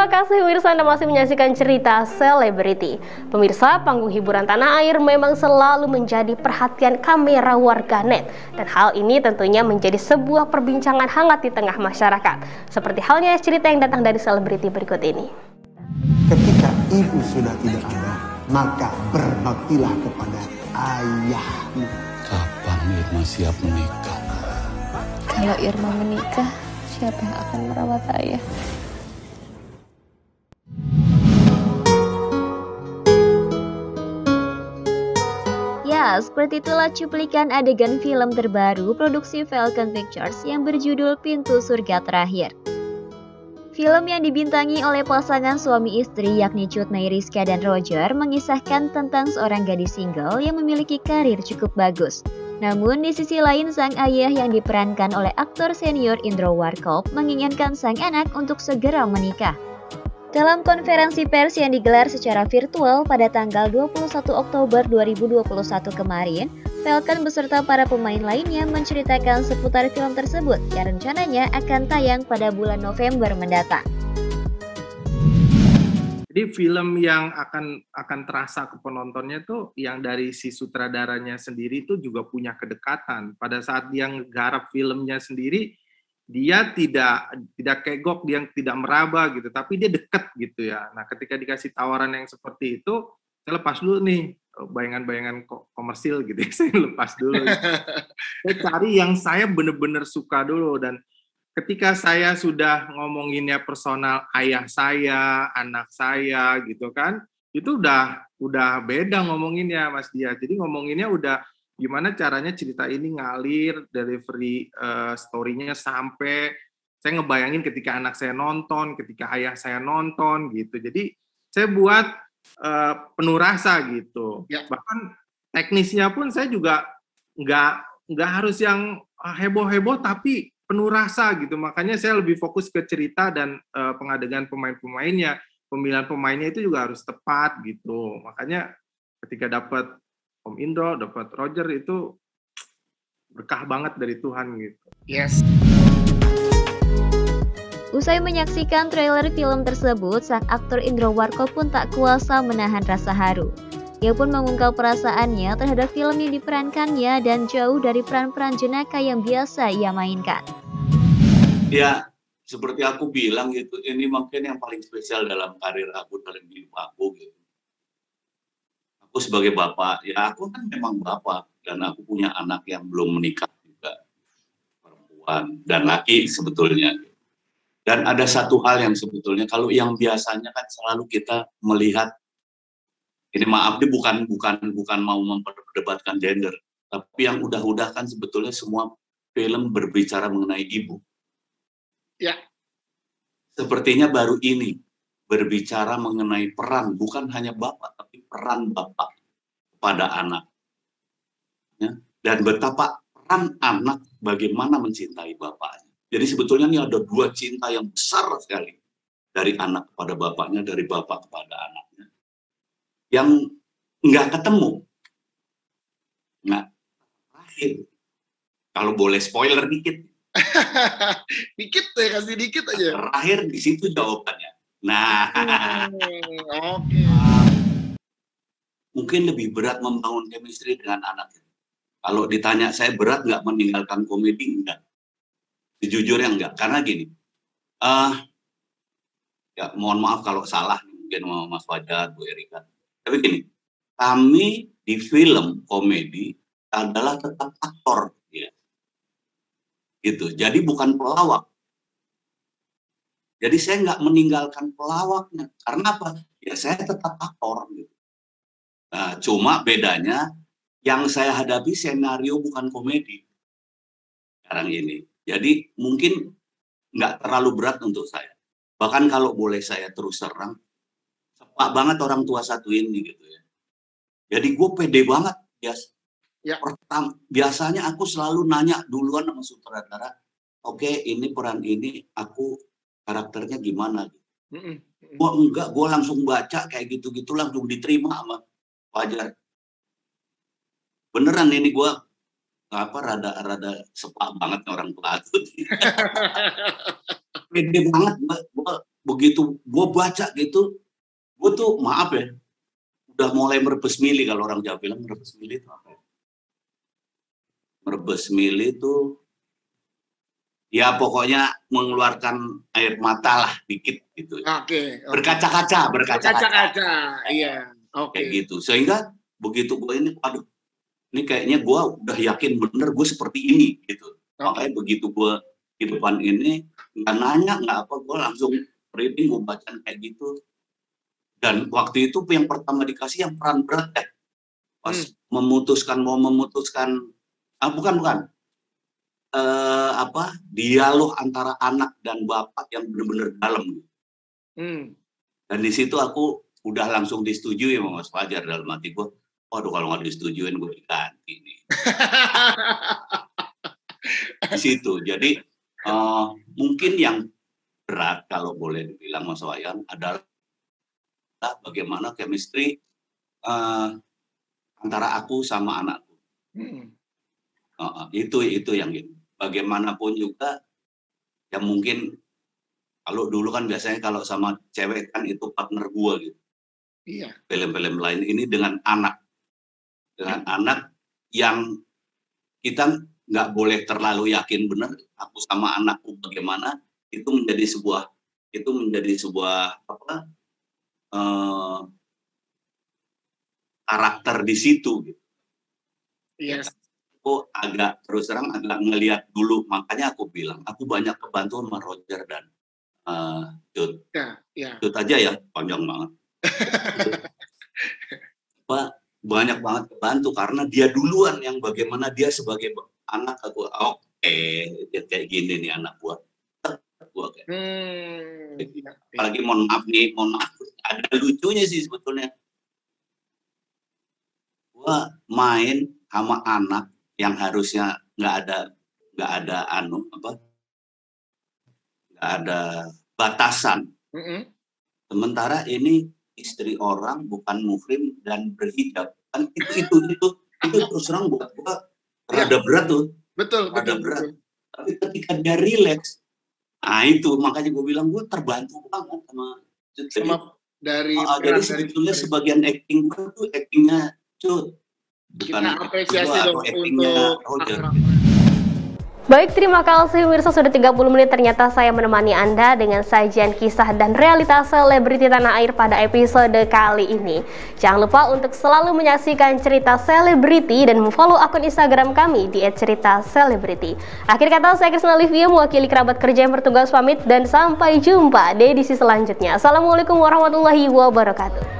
Terima kasih pemirsa, Anda masih menyaksikan cerita selebriti. Pemirsa, panggung hiburan tanah air memang selalu menjadi perhatian kamera warganet. Dan hal ini tentunya menjadi sebuah perbincangan hangat di tengah masyarakat. Seperti halnya cerita yang datang dari selebriti berikut ini. Ketika ibu sudah tidak ada, maka berbaktilah kepada ayahmu. Kapan Irma siap menikah? Kalau Irma menikah, siapa yang akan merawat ayah? Ya, seperti itulah cuplikan adegan film terbaru produksi Falcon Pictures yang berjudul Pintu Surga Terakhir. Film yang dibintangi oleh pasangan suami istri yakni Cut Meyriska dan Roger mengisahkan tentang seorang gadis single yang memiliki karir cukup bagus. Namun di sisi lain sang ayah yang diperankan oleh aktor senior Indro Warkop menginginkan sang anak untuk segera menikah. Dalam konferensi pers yang digelar secara virtual pada tanggal 21 Oktober 2021 kemarin, Falcon beserta para pemain lainnya menceritakan seputar film tersebut yang rencananya akan tayang pada bulan November mendatang. Jadi film yang akan terasa ke penontonnya tuh yang dari si sutradaranya sendiri itu juga punya kedekatan. Pada saat dia nggarap filmnya sendiri, dia tidak kegok, dia tidak meraba gitu, tapi dia deket gitu ya. Nah, ketika dikasih tawaran yang seperti itu, saya lepas dulu nih bayangan-bayangan komersil gitu ya, saya lepas dulu. Saya cari yang saya benar-benar suka dulu, dan ketika saya sudah ngomonginnya personal ayah saya, anak saya gitu kan, itu udah beda ngomonginnya Mas Dia. Jadi ngomonginnya udah gimana caranya cerita ini ngalir, delivery story-nya sampai saya ngebayangin ketika anak saya nonton, ketika ayah saya nonton gitu. Jadi saya buat penuh rasa gitu. Ya. Bahkan teknisnya pun saya juga nggak harus yang heboh-heboh tapi penuh rasa gitu. Makanya saya lebih fokus ke cerita dan pengadegan pemain-pemainnya. Pemilihan pemainnya itu juga harus tepat gitu. Makanya ketika dapat Om Indro, dapat Roger itu berkah banget dari Tuhan gitu. Yes. Usai menyaksikan trailer film tersebut, sang aktor Indro Warkop pun tak kuasa menahan rasa haru. Ia pun mengungkap perasaannya terhadap film yang diperankannya dan jauh dari peran-peran jenaka yang biasa ia mainkan. Ya, seperti aku bilang gitu, ini mungkin yang paling spesial dalam karir aku, dalam hidup aku gitu. Aku sebagai bapak, ya aku kan memang bapak, dan aku punya anak yang belum menikah juga, perempuan dan laki sebetulnya. Dan ada satu hal yang sebetulnya, kalau yang biasanya kan selalu kita melihat, ini maaf ini bukan mau memperdebatkan gender, tapi yang udah kan sebetulnya semua film berbicara mengenai ibu. Ya. Sepertinya baru ini berbicara mengenai peran, bukan hanya bapak, tapi peran bapak kepada anak. Ya, dan betapa peran anak bagaimana mencintai bapaknya. Jadi sebetulnya ini ada dua cinta yang besar sekali. Dari anak kepada bapaknya, dari bapak kepada anaknya. Yang nggak ketemu. Nggak terakhir. Kalau boleh spoiler dikit. Dikit ya, kasih dikit aja. Terakhir di situ jawabannya. Nah, oke. Mungkin lebih berat membangun chemistry dengan anak. Kalau ditanya saya berat nggak meninggalkan komedi, enggak. Sejujurnya enggak, karena gini, ya mohon maaf kalau salah mungkin Mas Fajar, Bu Erika. Tapi gini, kami di film komedi adalah tetap aktor, ya. Gitu. Jadi bukan pelawak. Jadi saya nggak meninggalkan pelawaknya. Karena apa? Ya saya tetap aktor. Gitu. Nah, cuma bedanya yang saya hadapi senario bukan komedi sekarang ini. Jadi mungkin nggak terlalu berat untuk saya. Bahkan kalau boleh saya terus terang, sepak banget orang tua satu ini gitu ya. Jadi gue pede banget, Yes. Ya. Biasanya aku selalu nanya duluan sama sutradara, oke, ini peran ini aku karakternya gimana? Gue enggak, gue langsung baca kayak gitu-gitu langsung diterima sama Fajar. Beneran ini gue rada sepak banget orang tua itu. Pede banget, gue begitu gue baca gitu, gue tuh maaf ya, udah mulai merebes mili. Kalau orang Jawa bilang merebes mili itu apa ya? Merebes mili itu ya pokoknya mengeluarkan air mata lah dikit gitu. Oke. Berkaca-kaca. Iya. Oke. Kayak gitu. Sehingga begitu gue ini, aduh, ini kayaknya gue udah yakin bener gue seperti ini gitu. Makanya begitu gue di depan ini nggak nanya nggak apa, gue langsung reading, gue bacaan kayak gitu. Dan waktu itu yang pertama dikasih yang peran berat ya, pas mau memutuskan bukan dialog antara anak dan bapak yang benar-benar dalam. Dan di situ aku udah langsung disetujui sama Mas Fajar. Dalam hati gue, waduh kalau nggak disetujuin gue diganti nih. Di situ. Jadi mungkin yang berat kalau boleh dibilang Mas Wayan adalah bagaimana chemistry antara aku sama anakku. Itu yang gitu. Bagaimanapun juga ya mungkin kalau dulu kan biasanya kalau sama cewek kan itu partner gua gitu. Iya. Film-film lain ini dengan anak yang kita nggak boleh terlalu yakin benar aku sama anakku bagaimana, itu menjadi sebuah karakter di situ gitu. Iya. Aku agak terus terang agak ngelihat dulu, makanya aku bilang aku banyak kebantu sama Roger dan Jud. Ya. Jud aja ya panjang banget. Banyak banget kebantu karena dia duluan yang bagaimana dia sebagai anak aku kayak gini nih anak gua kayak. Apalagi mohon maaf ada lucunya sih sebetulnya. Gua main sama anak yang harusnya nggak ada batasan. Sementara ini istri orang bukan muhrim dan berhijab, kan itu terus terang buat gua rada berat tuh. Betul. Berat. Tapi ketika dia relax, itu makanya gue bilang gue terbantu banget sama dari jadi sebetulnya sebagian acting gue tuh actingnya Cut. Bukan kita apresiasi dong untuk Roger. Baik, terima kasih pemirsa, sudah 30 menit ternyata saya menemani Anda dengan sajian kisah dan realitas selebriti tanah air pada episode kali ini. Jangan lupa untuk selalu menyaksikan cerita selebriti dan memfollow akun Instagram kami di @cerita_selebriti. Akhir kata, saya Krisna Livia mewakili kerabat kerja yang bertugas pamit dan sampai jumpa di edisi selanjutnya. Assalamualaikum warahmatullahi wabarakatuh.